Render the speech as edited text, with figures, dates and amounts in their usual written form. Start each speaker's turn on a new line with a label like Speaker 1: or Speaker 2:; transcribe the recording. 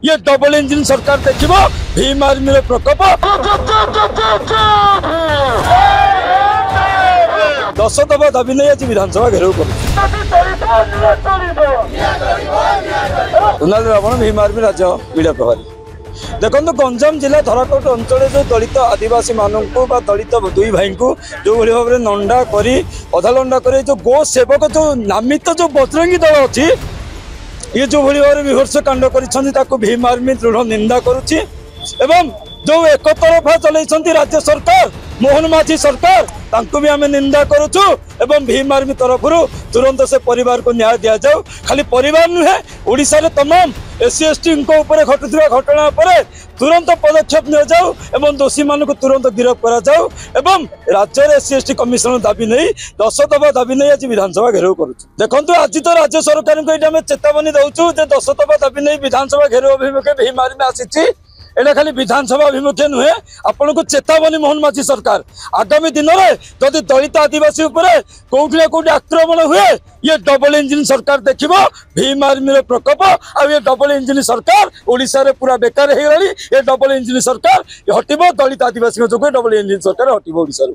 Speaker 1: ये double engine सरकार देखिबो Bhim army रो प्रकोप। 10 दफा दाबी नहीं आज विधानसभा घेराव कर भीम आर्मी राज्य मीडिया प्रभारी देखो गंजाम जिला धराकोट अंचल जो दलित आदिवासी मानक दलित दुई भाई को जो भाव में नंडा करी अधा लंडा कर जो गो सेवक जो नामित जो बजरंगी दल अच्छी ये जो भाई भाव में विभत्स कांड कर भीम आर्मी दृढ़ निंदा करुच्ची एवं जो एक तरफा चल राज्य सरकार मोहन माझी सरकार तांको भी आम निंदा करुचु एवं भीम आर्मी तरफ तुरंत से परिवार को न्याय दि जाऊ। खाली परिवार नुहे ओडिशा रे तमाम एससी एसटी घटुवा घटना पर तुरंत पदक्षेप नि जाऊ एवं दोषी मान को तुरंत गिरफ्त करा जाऊ एवं राज्य एससी एसटी कमिशन दाबी नहीं 10 दफा दाबी नहीं आज विधानसभा घेराव करुचु। देखो आज तो राज्य सरकार को ये चेतावनी दौचु 10 दफा दाबी नहीं विधानसभा घेराव अभिमुखे भीम आर्मी आसी एटा खाली विधानसभा अभिमुखे नुहे आपण को चेतावनी मोहन माझी सरकार आगामी दिन में जदि दलित आदिवासी कौटी ना कौटी आक्रमण हुए ये डबल इंजिन सरकार देखिबो भीम आर्मी रो प्रकोप आ ये डबल इंजिन सरकार ओडिशा रे पूरा बेकार हे गली ये डबल इंजिन सरकार हटिबो दलित आदिवासी जो डबल इंजिन सरकार हटिबो ओडिशा रो।